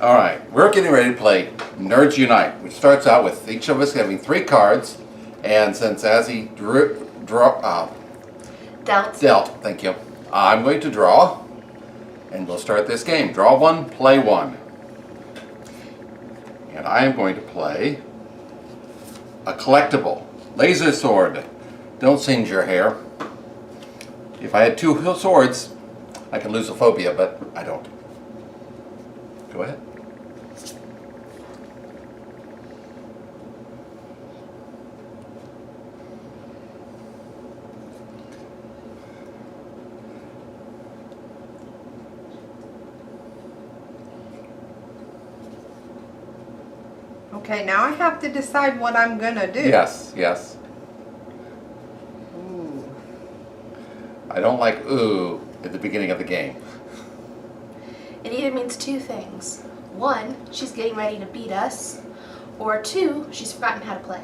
All right, we're getting ready to play Nerds Unite, which starts out with each of us having 3 cards, and since Azzy dealt, thank you, I'm going to draw, and we'll start this game. Draw 1, play 1. And I am going to play a collectible, laser sword. Don't singe your hair. If I had 2 swords, I could lose a phobia, but I don't. Go ahead. Okay, now I have to decide what I'm gonna do. Yes, yes. Ooh. I don't like ooh at the beginning of the game. It either means 2 things. 1, she's getting ready to beat us, or 2, she's forgotten how to play.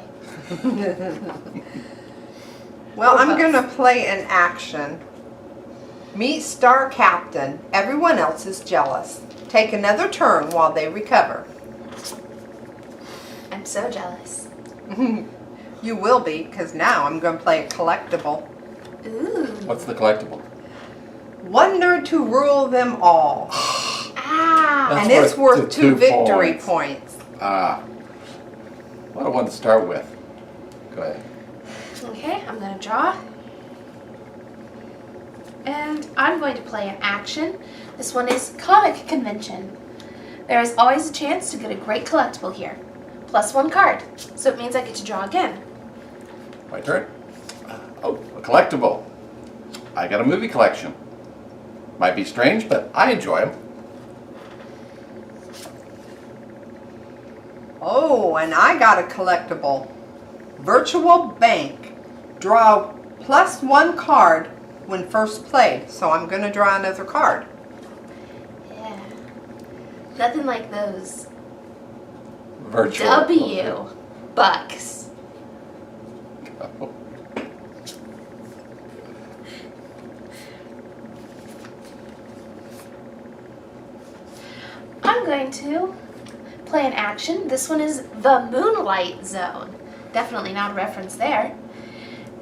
Well, Or I'm both. gonna play an action. Meet Star Captain. Everyone else is jealous. Take another turn while they recover. I'm so jealous. You will be, because now I'm gonna play a collectible. Ooh. What's the collectible? Wonder to rule them all. Ah. That's And it's worth worth 2 2 victory points. points. What a one to start with. Go ahead. Okay, I'm going to draw. And I'm going to play an action. This one is Comic Convention. There is always a chance to get a great collectible here. +1 card. So it means I get to draw again. My turn. Oh, a collectible. I got a movie collection. Might be strange, but I enjoy them. Oh, and I got a collectible. Virtual Bank. Draw +1 card when first played. So I'm gonna draw another card. Yeah. Nothing like those Virtual. W bucks. Oh. I'm going to play an action. This one is the Moonlight Zone. Definitely not a reference there.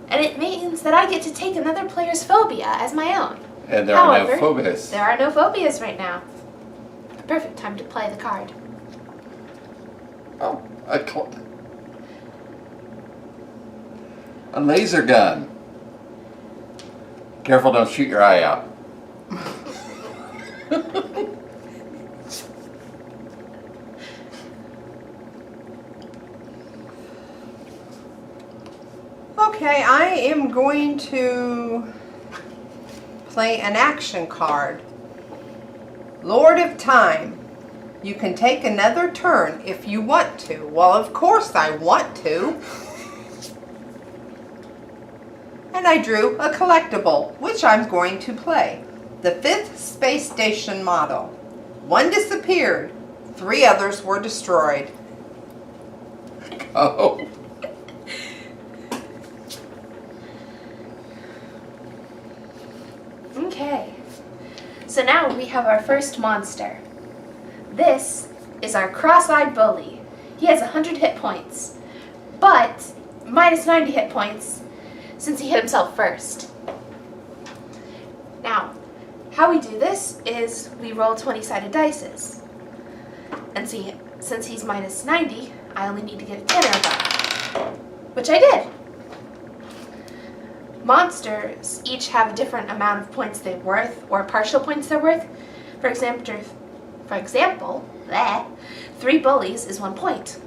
And it means that I get to take another player's phobia as my own. And there are However, no phobias. There are no phobias right now. A perfect time to play the card. Oh, a laser gun. Careful, don't shoot your eye out. Okay, I am going to play an action card. Lord of Time. You can take another turn if you want to. Well, of course I want to. And I drew a collectible, which I'm going to play. The 5th space station model. 1 disappeared. 3 others were destroyed. Oh. Okay. So now we have our first monster. This is our cross-eyed bully. He has 100 hit points, but minus 90 hit points since he hit himself first. Now, how we do this is we roll 20-sided dices. And see, since he's minus 90, I only need to get a 10 or above, which I did. Monsters each have a different amount of points they're worth, or partial points they're worth. For example, 3 bullies is 1 point.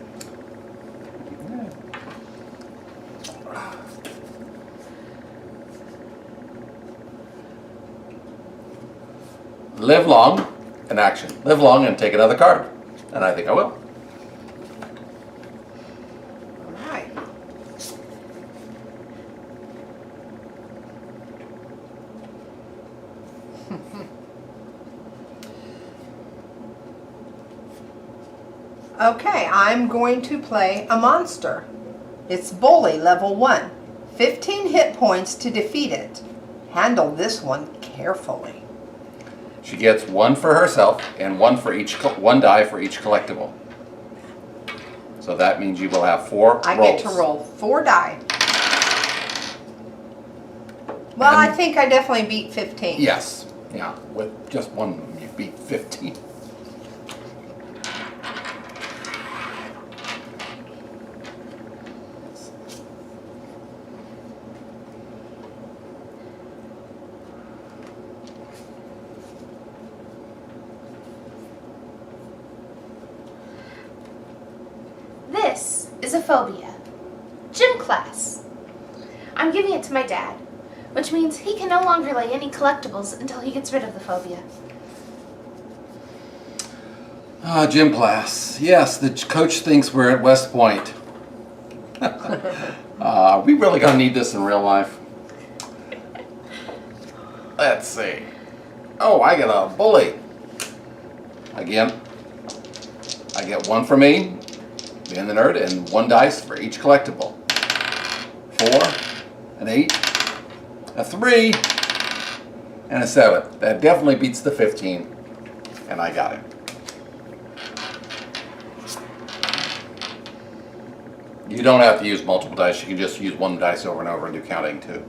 Live long, an action. Live long and take another card. And I think I will. All right. Okay, I'm going to play a monster. It's Bully level 1. 15 hit points to defeat it. Handle this one carefully. She gets one for herself and one die for each collectible. So that means you will have 4 I rolls. get to roll 4 die. Well, I think I definitely beat 15. Yes. Yeah. With just one, you beat 15. This is a phobia. Gym class. I'm giving it to my dad, which means he can no longer lay any collectibles until he gets rid of the phobia. Gym class. Yes, the coach thinks we're at West Point. We really gonna need this in real life. Let's see. Oh, I got a bully. Again, I get 1 for me, being the nerd, and 1 dice for each collectible. 4, an 8, a 3, and a 7. That definitely beats the 15, and I got it. You don't have to use multiple dice. You can just use 1 dice over and over and do counting too.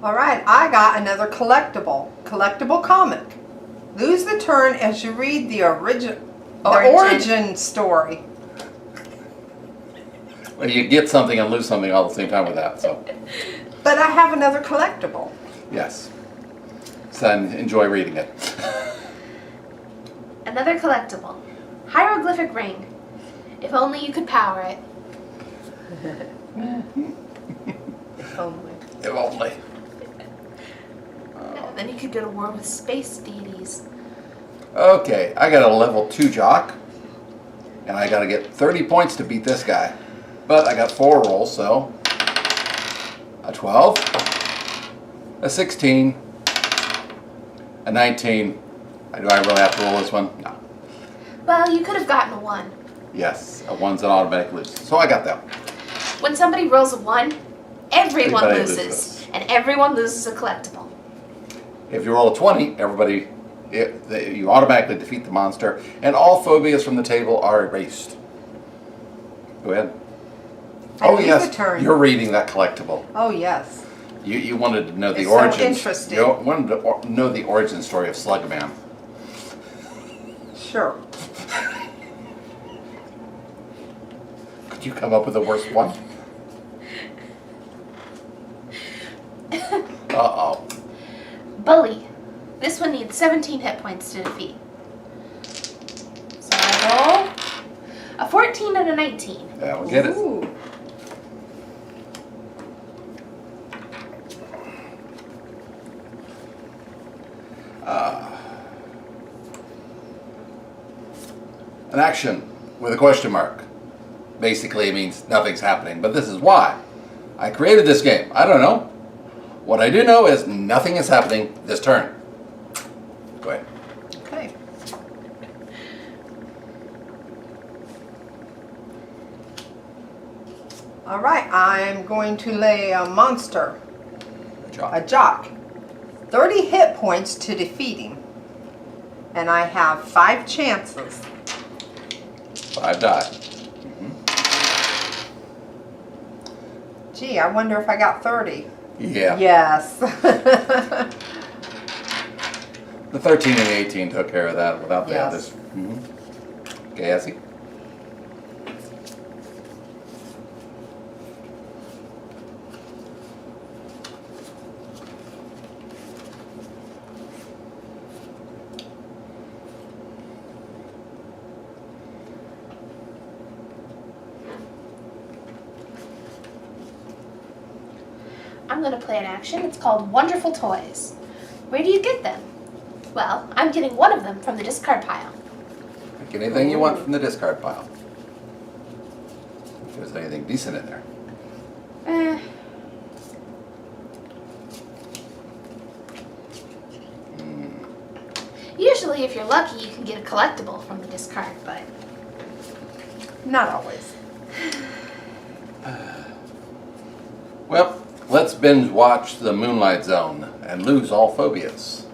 All right, I got another collectible comic. Lose the turn as you read the origin story. Well, you get something and lose something all at the same time with that. So, But I have another collectible. yes. So enjoy reading it. Another collectible. Hieroglyphic ring. If only you could power it. If only. If only. Then you could go to war with space deities. Okay, I got a level 2 jock, and I got to get 30 points to beat this guy. But I got 4 rolls, so a 12, a 16, a 19. Do I really have to roll this one? No. Well, you could have gotten a 1. Yes, a 1's an automatic lose. So I got that. When somebody rolls a 1, everyone Everybody loses. loses. And everyone loses a collectible. If you roll a 20, you automatically defeat the monster, and all phobias from the table are erased. Go ahead. I lose a turn. You're reading that collectible. Oh, yes. You wanted to know the It's so origins. interesting. You wanted to know the origin story of Slugman. Sure. Could you come up with a worse one? Uh-oh. Bully. This one needs 17 hit points to defeat. So I roll a 14 and a 19. That will get it. Ooh. An action with a question mark. Basically, it means nothing's happening, but this is why I created this game. I don't know. What I do know is nothing is happening this turn. Go ahead. Okay. All right, I'm going to lay a monster, Good job. a jock. 30 hit points to defeat him. And I have 5 chances. 5 die. Gee, I wonder if I got 30. Yeah. Yes. The 13 and the 18 took care of that without the Yes. others. Okay, Essie. I'm going to play an action. It's called Wonderful Toys. Where do you get them? Well, I'm getting one of them from the discard pile. Pick anything you want from the discard pile. If there's anything decent in there. Usually, if you're lucky, you can get a collectible from the discard, but Not always. Well, let's binge watch The Moonlight Zone and lose all phobias.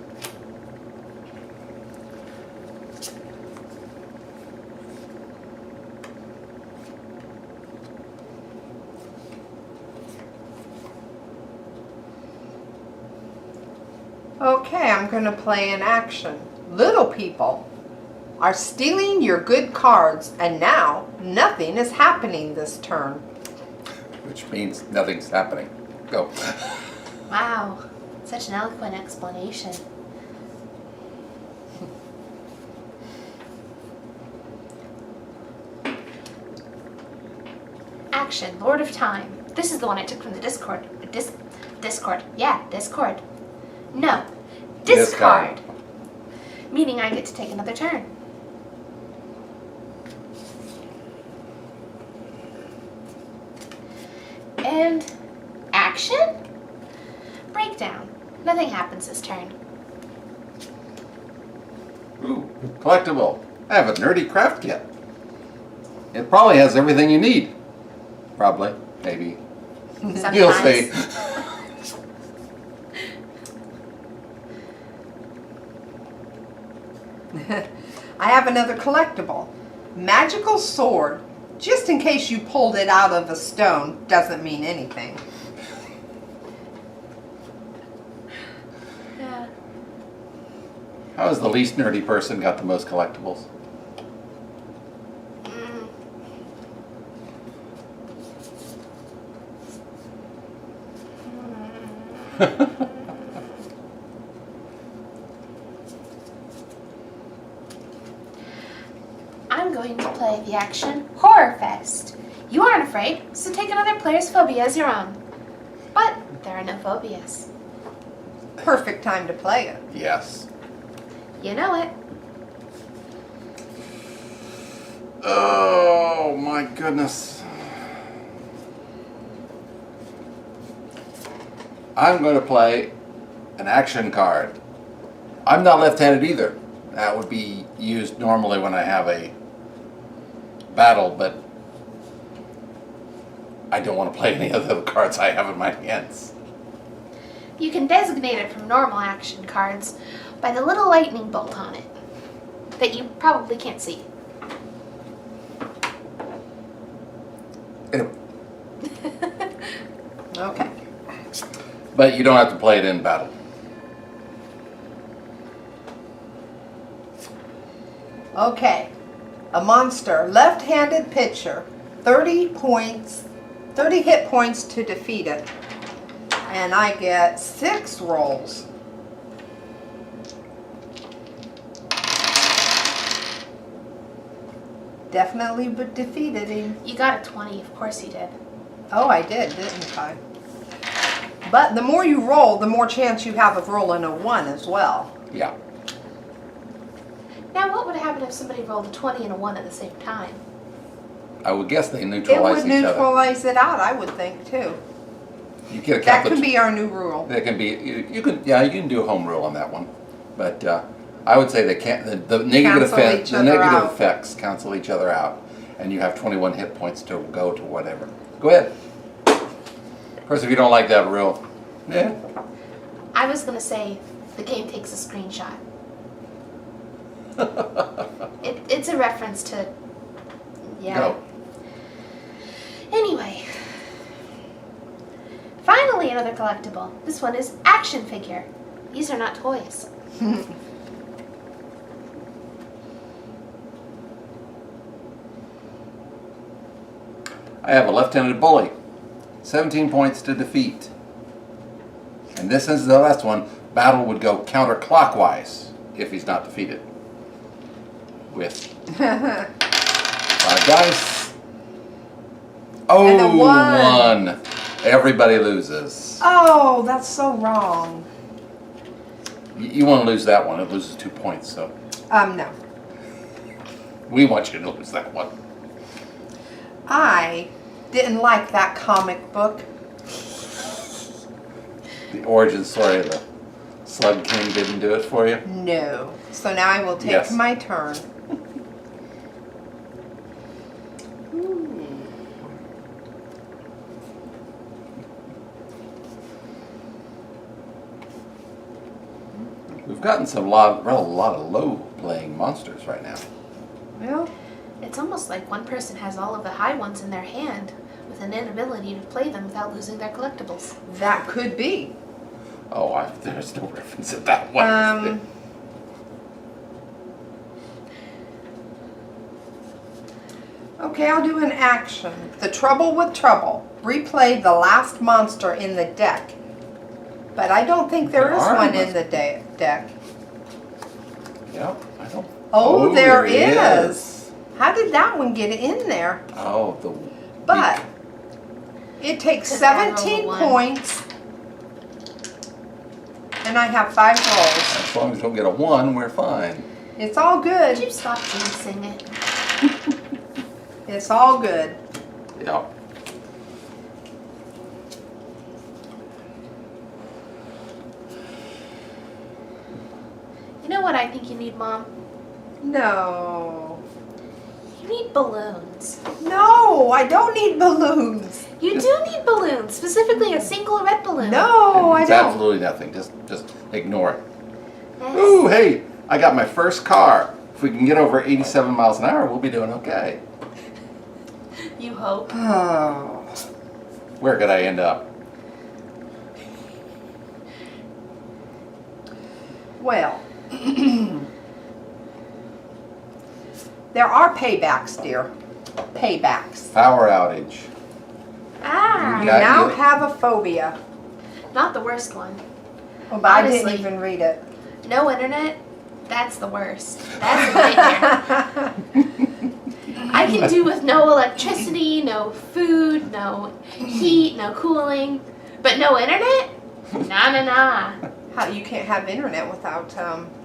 Okay, I'm going to play an action. Little people are stealing your good cards, and now nothing is happening this turn. Which means nothing's happening. Go. Wow, such an eloquent explanation. Action, Lord of Time. This is the one I took from the Discord. Discord. Yeah, Discord. No, discard. Meaning I get to take another turn. And action? Breakdown. Nothing happens this turn. Ooh, collectible. I have a nerdy craft kit. It probably has everything you need. Probably. Maybe. Sometimes. You'll see. I have another collectible. Magical sword. Just in case you pulled it out of a stone, doesn't mean anything. Yeah. How has the least nerdy person got the most collectibles? Mm. I'm going to play the action Horror Fest. You aren't afraid, so take another player's phobia as your own. But there are no phobias. Perfect time to play it. Yes. You know it. Oh my goodness. I'm going to play an action card. I'm not left-handed either. That would be used normally when I have a battle, but I don't want to play any of the cards I have in my hands. You can designate it from normal action cards by the little lightning bolt on it that you probably can't see. Anyway, Okay. but you don't have to play it in battle. Okay. A monster, left-handed pitcher, 30 points, 30 hit points to defeat it. And I get 6 rolls. Definitely defeated him. You got a 20, of course you did. Oh, I did, didn't I? But the more you roll, the more chance you have of rolling a 1 as well. Yeah. Now what would happen if somebody rolled a 20 and a 1 at the same time? I would guess they It neutralize would each other. neutralize it out, I would think, too. You get a That couple could of be our new rule. That can be, you can do a home rule on that one. But I would say they can't, the negative Cancel effect, each the other negative out. effects cancel each other out. And you have 21 hit points to go to whatever. Go ahead. Of course, if you don't like that rule, yeah. I was going to say the game takes a screenshot. It's a reference to, yeah. Go. Anyway, finally another collectible. This one is action figure. These are not toys. I have a left-handed bully. 17 points to defeat. And this is the last one. Battle would go counterclockwise if he's not defeated. With 5 dice. Oh, And a 1. 1. Everybody loses. Oh, that's so wrong. You want to lose that one. It loses 2 points, so No. we want you to lose that one. I didn't like that comic book. The origin story of the Slug King didn't do it for you? No. So now I will take Yes. my turn. We've gotten a lot of low-playing monsters right now. Well, It's almost like one person has all of the high ones in their hand with an inability to play them without losing their collectibles. that could be. Oh, there's no reference in that one. Okay, I'll do an action. The Trouble with Trouble. Replay the last monster in the deck. But I don't think there is one in the deck. Yep, I don't. Oh, there it is. How did that one get in there? Oh, But it takes 'Cause I rolled a 17 one. points. And I have 5 rolls. as long as you don't get a 1, we're fine. It's all Could you good. stop jinxing it? It's all good. Yep. You know what I think you need, Mom? No. You need balloons. No, I don't need balloons. You do need balloons, specifically a single red balloon. No, I It's don't. absolutely nothing. Just ignore it. Yes. Ooh, hey, I got my first car. If we can get over 87 miles an hour, we'll be doing okay. You hope. Oh. Where could I end up? Well, there are paybacks, dear. Paybacks. Power outage. Ah, You got now you. have a phobia. not the worst one. Oh, but I didn't Honestly. even read it. No internet, that's the worst. That's a nightmare. I can do with no electricity, no food, no heat, no cooling, but no internet? Nah, nah, nah. How you can't have internet without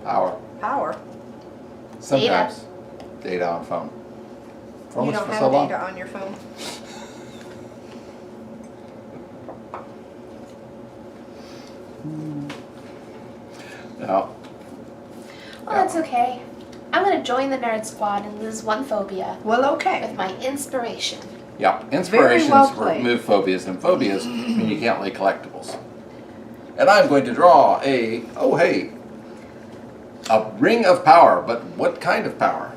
Power. power. Sometimes. Data on phone. For You almost don't for have so long. data on your phone. No. Well, that's okay. I'm gonna join the nerd squad and lose one phobia Well, okay. with my inspiration. Yeah, inspirations well played. remove phobias, and phobias mean you can't lay collectibles. And I'm going to draw a ring of power, but what kind of power?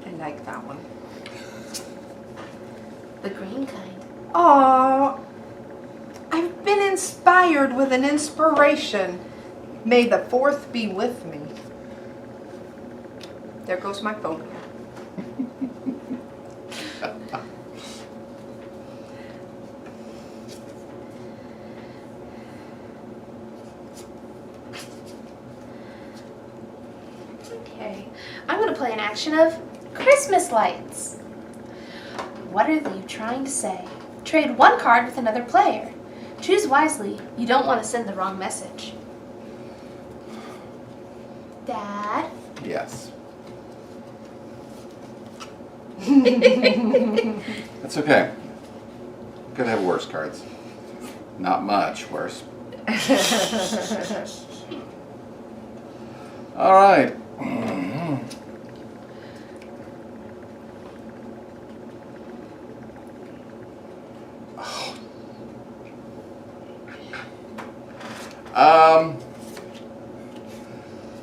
I like that one. The green kind. Oh, I've been inspired with an inspiration. May the 4th be with me. There goes my phobia. Okay. I'm gonna play an action of Christmas lights. What are you trying to say? Trade one card with another player. Choose wisely. You don't want to send the wrong message. Dad? Yes. That's okay. Could have worse cards. Not much worse. All right.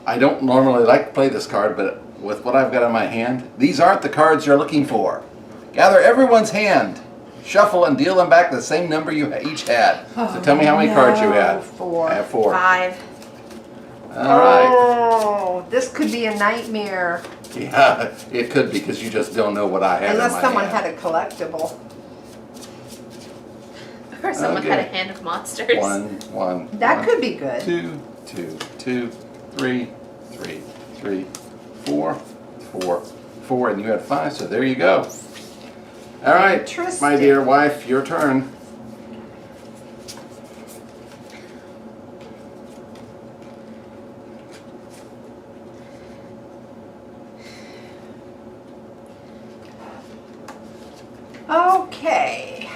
I don't normally like to play this card, but with what I've got in my hand, these aren't the cards you're looking for. Gather everyone's hand, shuffle, and deal them back the same number you each had. So tell me how many cards you had. 4. I have 4. 5. All right. Oh, this could be a nightmare. Yeah, it could be because you just don't know what I have in Unless my someone hand. had a collectible. Or someone Okay. had a hand of monsters. One. That one, could be good. 2, 3, 4, 4, and you had 5, so there you go. All right, Interesting. my dear wife, your turn. Okay.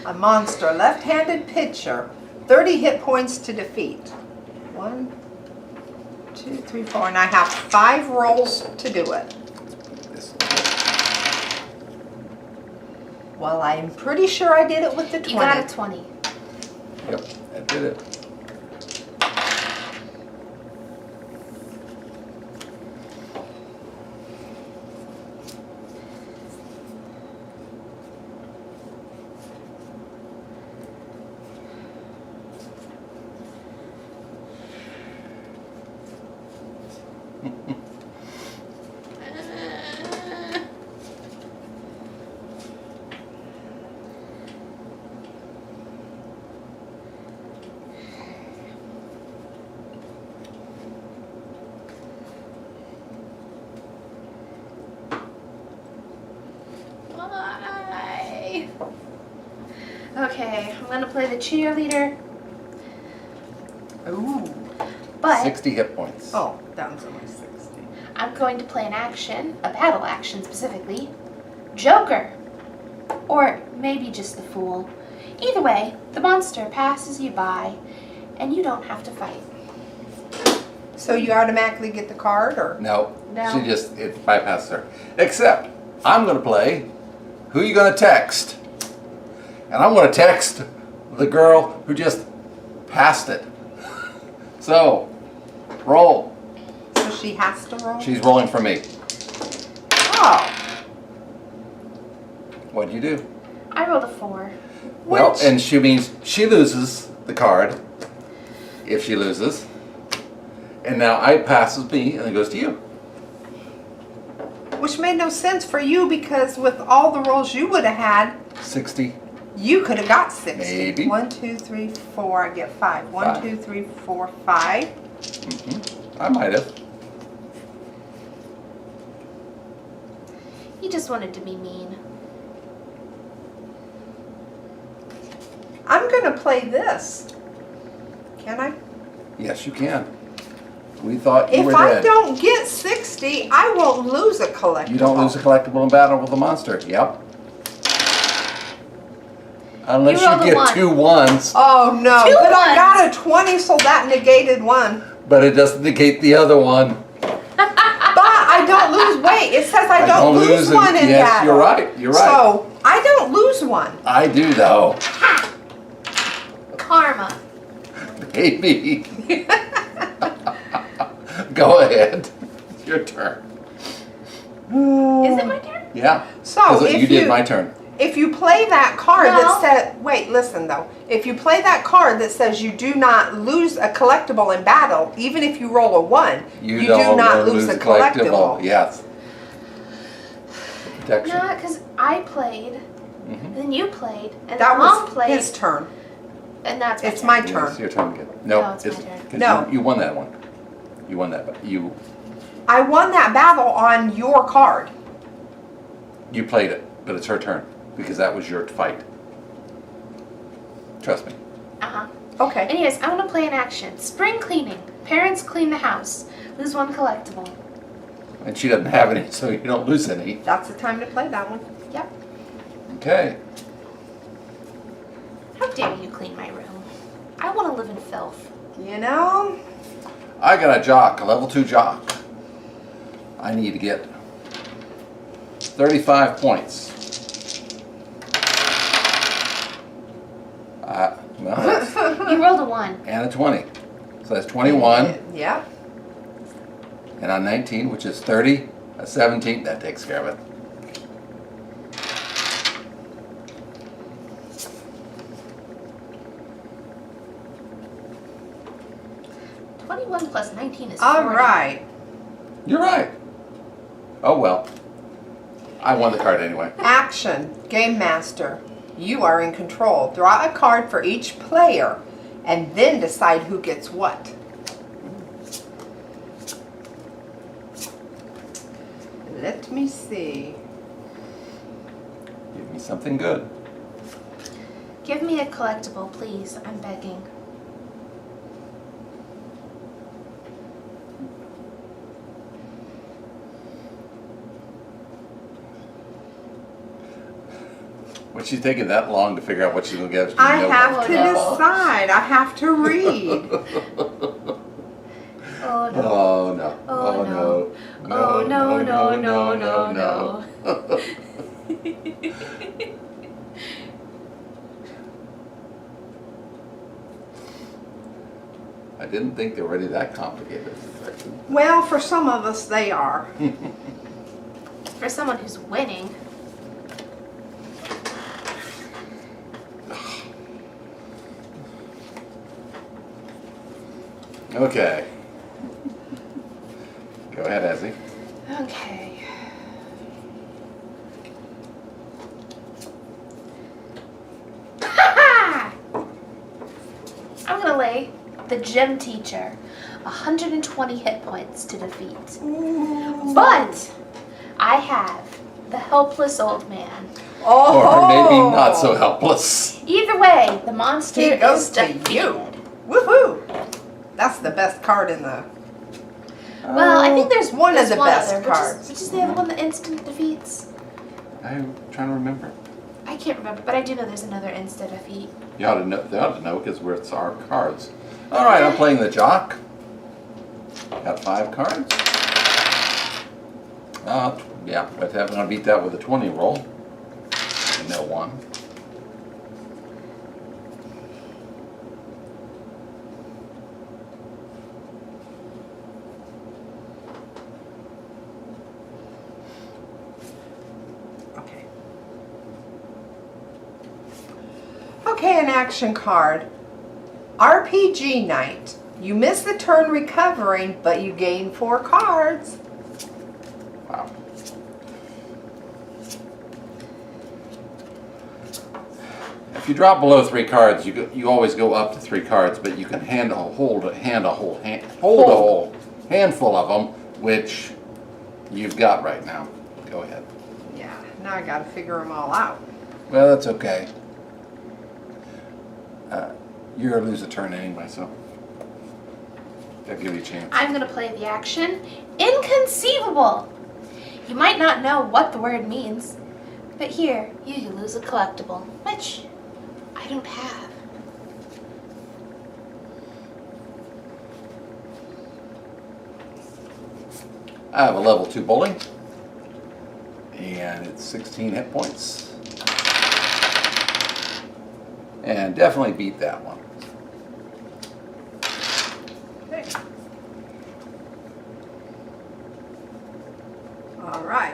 A monster left-handed pitcher. 30 hit points to defeat. 1, 2, 3, 4. And I have 5 rolls to do it. This- Well, I'm pretty sure I did it with the 20. You got a 20. Yep, that did it. Okay, I'm gonna play the cheerleader, Ooh. but 60 hit points. Oh, that one's only 60. I'm going to play an action, a battle action specifically, Joker. Or maybe just the Fool. Either way, the monster passes you by, and you don't have to fight. So you automatically get the card, or? No, No. it bypassed her. Except, I'm going to play Who You Gonna Text? And I'm going to text the girl who just passed it. So, roll. So she has to roll? She's rolling for me. Oh. What'd you do? I rolled a 4. Well, Which- and she means she loses the card if she loses. And now I passes me and it goes to you. Which made no sense for you because with all the rolls you would have had, 60. you could have got 60. Maybe. 1, 2, 3, 4. I get 5. 1, Five. 2, 3, 4, 5. I might have. He just wanted to be mean. I'm going to play this. Can I? Yes, you can. We thought you If were I dead. don't get 60, I won't lose a collectible. You don't lose a collectible in battle with a monster. Yep. Unless You rolled a you get one. 2 ones, Oh no, Two but I ones. got a 20, so that negated one. but it doesn't negate the other one. But I don't lose weight. It says I don't lose it. one in Yes, battle. you're right. You're right. So I don't lose one. I do though. Karma. Maybe. Go ahead. It's your turn. Is it my turn? Yeah. So 'Cause if you did my turn. If you play that card No. that said, wait, listen though. If you play that card that says you do not lose a collectible in battle, even if you roll a 1, you do don't not lose a collectible. Yes. Protection. No, because I played, Mhm. then you played, and That then Mom was played, his turn. and that's my It's turn. my Yes, turn. your turn again. No, No, it's my turn. 'cause No. You won that one. You won that, but you I won that battle on your card. played it, but it's her turn because that was your fight. Trust me. Uh-huh. Okay. Anyways, I'm gonna play an action. Spring cleaning. Parents clean the house. Lose 1 collectible. And she doesn't have any, so you don't lose any. That's the time to play that one. Yep. Okay. How dare you clean my room? I want to live in filth. You know? I got a jock, a level 2 jock. I need to get 35 points. Well, that's- You rolled a 1. and a 20. So that's 21, Yeah. and on 19, which is 30, a 17, that takes care of it. +21 plus 19 is 40. All right. You're right. Oh well. I won the card anyway. Action. Game Master. You are in control. Draw a card for each player and then decide who gets what. Let me see. Give me something good. Give me a collectible, please. I'm begging. What's she taking that long to figure out what she's gonna get? I No. have to no. decide. I have to read. Oh no. Oh no. Oh, no. Oh no, no, no, no, no. I didn't think they were really that complicated. Well, for some of us, they are. For someone who's winning. Okay. Go ahead, Ezzy. Okay. I'm gonna lay the gym teacher 120 hit points to defeat. But I have the helpless old man. Oh, Or maybe not so helpless. Either way, the monster He goes is to defeated. you. Woohoo! That's the best card in the. Well, I think there's one of the best other, cards. Which is the other one that instant defeats? I'm trying to remember. I can't remember, but I do know there's another instant defeat. You ought to know. They ought to know because it's our cards. All right, I'm playing the Jock. Got 5 cards. Yeah, but I'm gonna beat that with a 20 roll. And no 1. Okay. Okay, an action card. RPG night. You miss the turn recovering, but you gain 4 cards. Wow. If you drop below 3 cards, you always go up to 3 cards, but you can hold a whole handful of them, which you've got right now. Go ahead. Yeah, now I gotta figure them all out. Well, that's okay. You're gonna lose a turn anyway, so I'll give you a chance. I'm gonna play the action. Inconceivable! You might not know what the word means, but here, you can lose a collectible, which I don't have. I have a level 2 bully, and it's 16 hit points. And definitely beat that one. Okay. All right.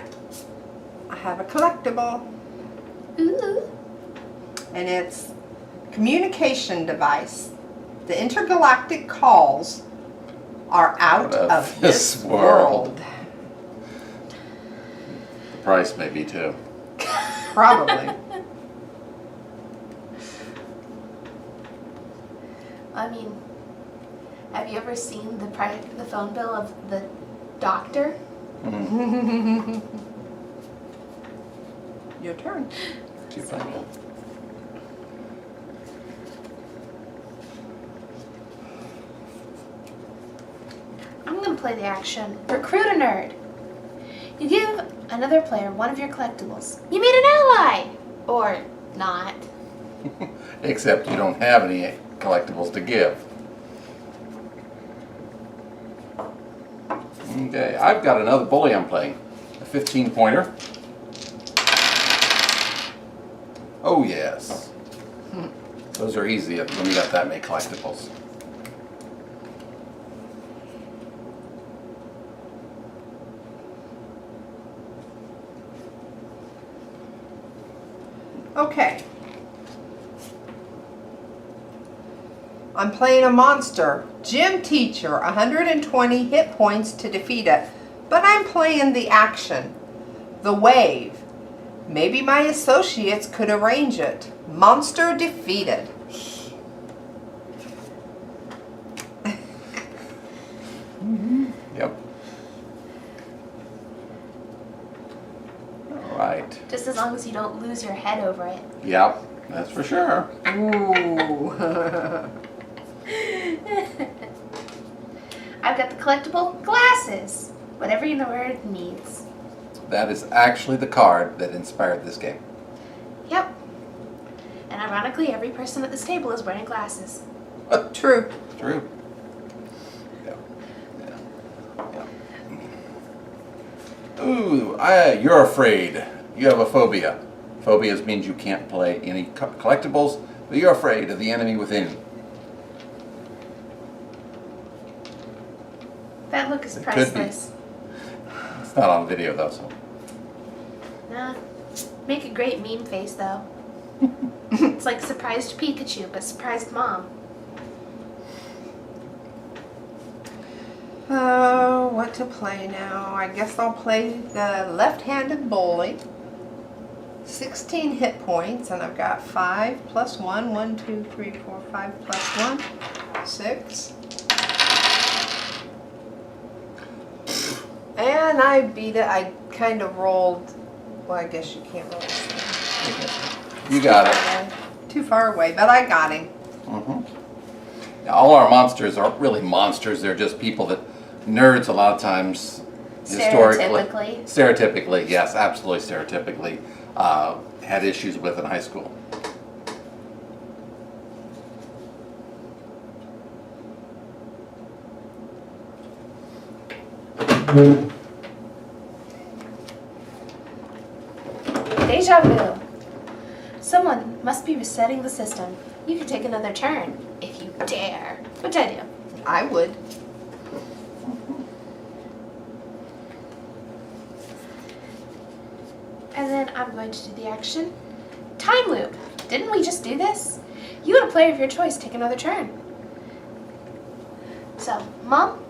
I have a collectible, Ooh. and it's communication device. The intergalactic calls are out of this world. The price may be too. Probably. I mean, have you ever seen the phone bill of the doctor? Your turn. Too funny. I'm gonna play the action. Recruit a nerd. You give another player one of your collectibles. You made an ally! Or not. Except you don't have any collectibles to give. Okay, I've got another bully I'm playing. A 15-pointer. Oh yes. Those are easy when you got that many collectibles. Okay. I'm playing a monster. Gym teacher, 120 hit points to defeat it. But I'm playing the action. The wave. Maybe my associates could arrange it. Monster defeated. Yep. All right. Just as long as you don't lose your head over it. Yep, that's for sure. Ooh. I've got the collectible glasses. Whatever the word means. That is actually the card that inspired this game. Yep. And ironically, every person at this table is wearing glasses. True. True. Yeah. Yeah. Ooh, you're afraid. You have a phobia. Phobias means you can't play any collectibles, but you're afraid of the enemy within. That look is It could be. priceless. It's not on video though, so. Nah. Make a great meme face though. It's like surprised Pikachu, but surprised mom. Oh, what to play now? I guess I'll play the left-handed bully. 16 hit points, and I've got 5 plus 1. 1, 2, 3, 4, 5 plus 1. 6. And I beat it. I kind of rolled. Well, I guess you can't roll this thing. You got it. too far away, but I got him. Now, all our monsters aren't really monsters. They're just people that nerds a lot of times Stereotypically. Stereotypically, yes, absolutely stereotypically, had issues with in high school. Deja vu. Someone must be resetting the system. You can take another turn if you dare. Which I do. I would. And then I'm going to do the action. Time loop. Didn't we just do this? You and a player of your choice take another turn. So, Mom,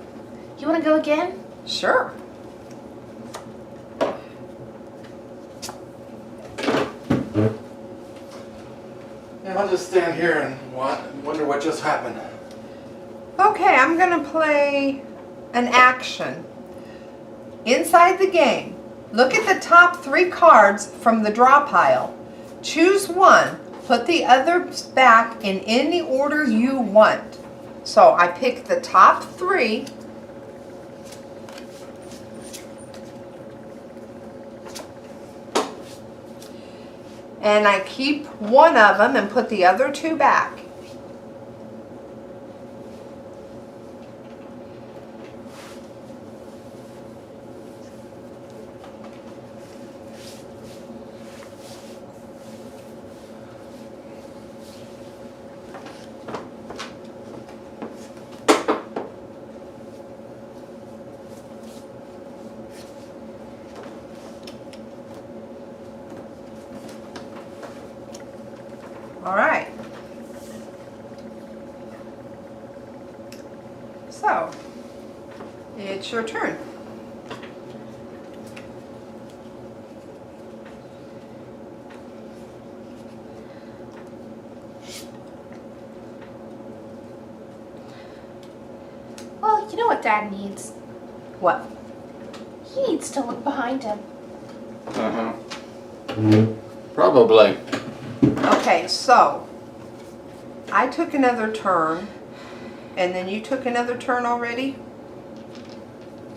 you want to go again? Sure. Yeah, I'll just stand here and wonder what just happened. Okay, I'm gonna play an action. Inside the game, look at the top 3 cards from the draw pile. Choose one, put the others back in any order you want. So I pick the top 3. And I keep one of them and put the other 2 back. All right. So, it's your turn. Well, you know what Dad needs? What? He needs to look behind him. Probably. Okay, so I took another turn, and then you took another turn already?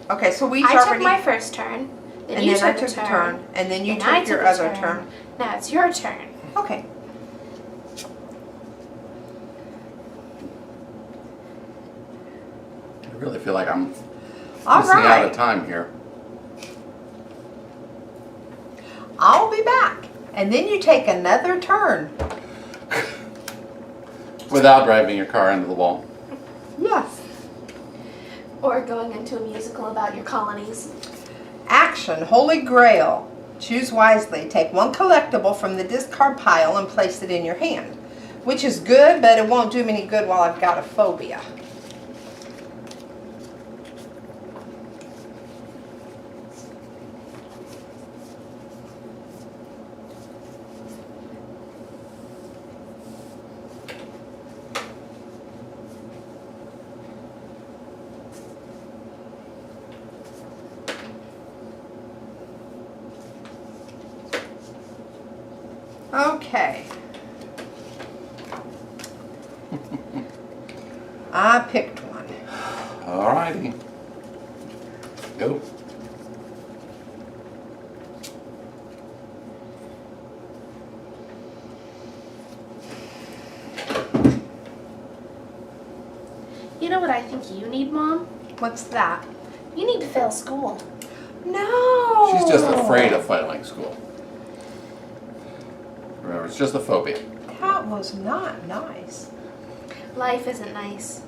Okay, so we each I took already... my first turn, then and you then I took took a a turn, turn, and then you then I took your took a other turn. turn. Now it's your turn. Okay. I really feel like I'm All missing out right. of time here. I'll be back. And then you take another turn. Without driving your car into the wall. Yes. Or going into a musical about your colonies. Action, Holy Grail. Choose wisely. Take one collectible from the discard pile and place it in your hand. Which is good, but it won't do me any good while I've got a phobia. Okay. I picked one. Alrighty. Go. You know what I think you need, Mom? What's that? You need to fail school. No. She's just afraid of failing school. Remember, it's just a phobia. That was not nice. Life isn't nice.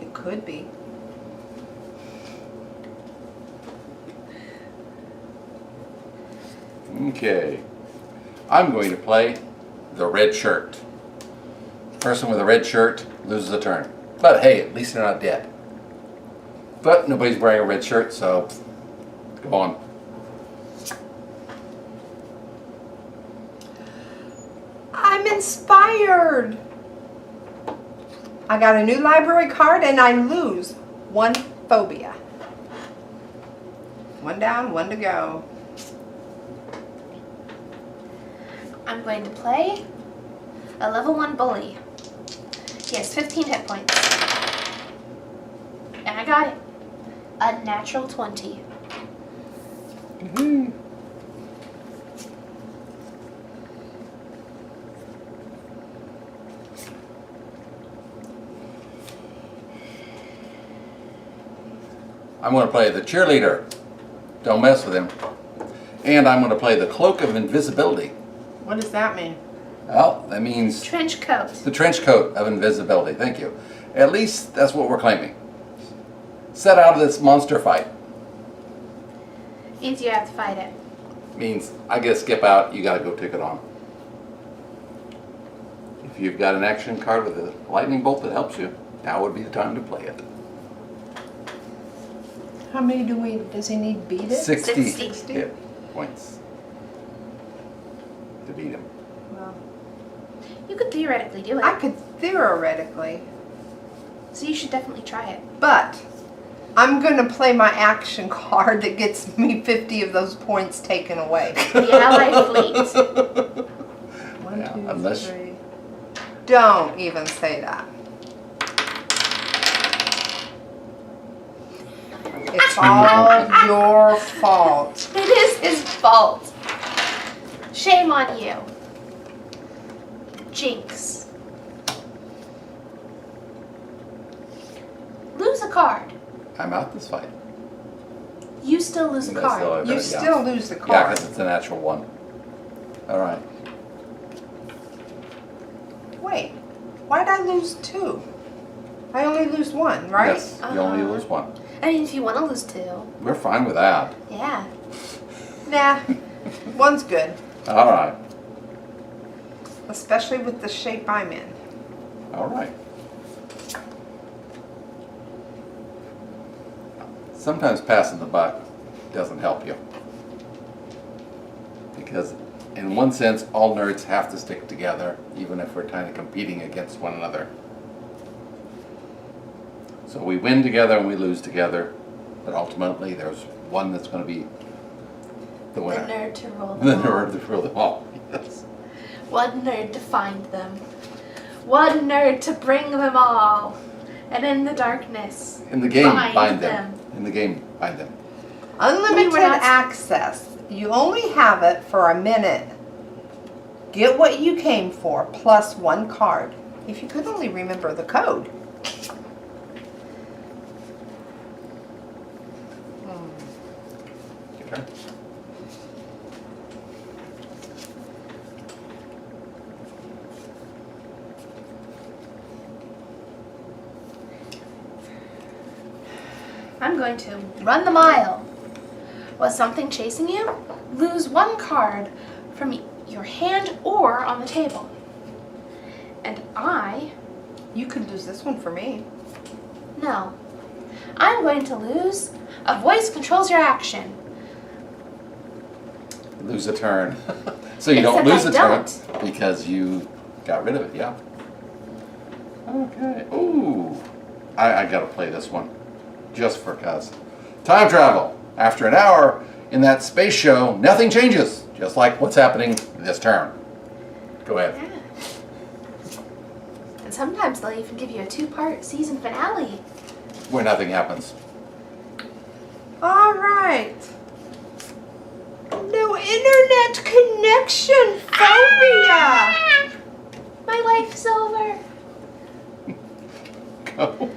It could be. Okay. I'm going to play the red shirt. Person with a red shirt loses a turn. But hey, at least they're not dead. But nobody's wearing a red shirt, so go on. I'm inspired. I got a new library card and I lose one phobia. One down, one to go. I'm going to play a level 1 bully. He has 15 hit points. And I got it. A natural 20. Mhm. I'm going to play the cheerleader. Don't mess with him. And I'm going to play the cloak of invisibility. What does that mean? Well, that means Trench coat. the trench coat of invisibility. Thank you. At least that's what we're claiming. Set out of this monster fight. Means you have to fight it. Means I get to skip out, you got to go take it on. If you've got an action card with a lightning bolt that helps you, now would be the time to play it. How many does he need beat it? 60 60. hit points to beat him. Well, You could theoretically do I it. could theoretically, So you should definitely try it. but I'm going to play my action card that gets me 50 of those points taken away. The Allied fleet. One, Yeah, two, unless- three. Don't even say that. It's all your fault. It is his fault. Shame on you. Jinx. Lose a card. I'm out this fight. You still lose a That's card. still- You yeah. still lose the Yeah, card. because it's a natural one. All right. Wait, why'd I lose 2? I only lose 1, right? Yes, you only lose one. I mean, if you want to lose 2. We're fine with that. Yeah. Nah, 1's good, All right. especially with the shape I'm in. All right. Sometimes passing the buck doesn't help you. Because in one sense, all nerds have to stick together, even if we're kind of competing against one another. So we win together and we lose together, but ultimately there's one that's going to be the The winner. nerd to rule The them all. nerd to rule them all. Yes. One nerd to find them. One nerd to bring them all. And in the darkness, In the game, Bind bind them. them. In the game, bind them. Unlimited We're not- access. You only have it for a minute. Get what you came for, plus 1 card. If you could only remember the code. Okay. I'm going to run the mile. Was something chasing you? Lose 1 card from your hand or on the table. And You could lose this one for me. no. I'm going to lose a voice controls your action. Lose a turn. So you don't Except lose I a turn because you got rid of it, yeah. Okay. Ooh. I gotta play this one. Just for cuz. Time travel. After an hour in that space show, nothing changes. Just like what's happening this turn. Go ahead. Yeah. And sometimes they'll even give you a 2-part season finale. Where nothing happens. All right. No internet connection phobia. My life is over. Go.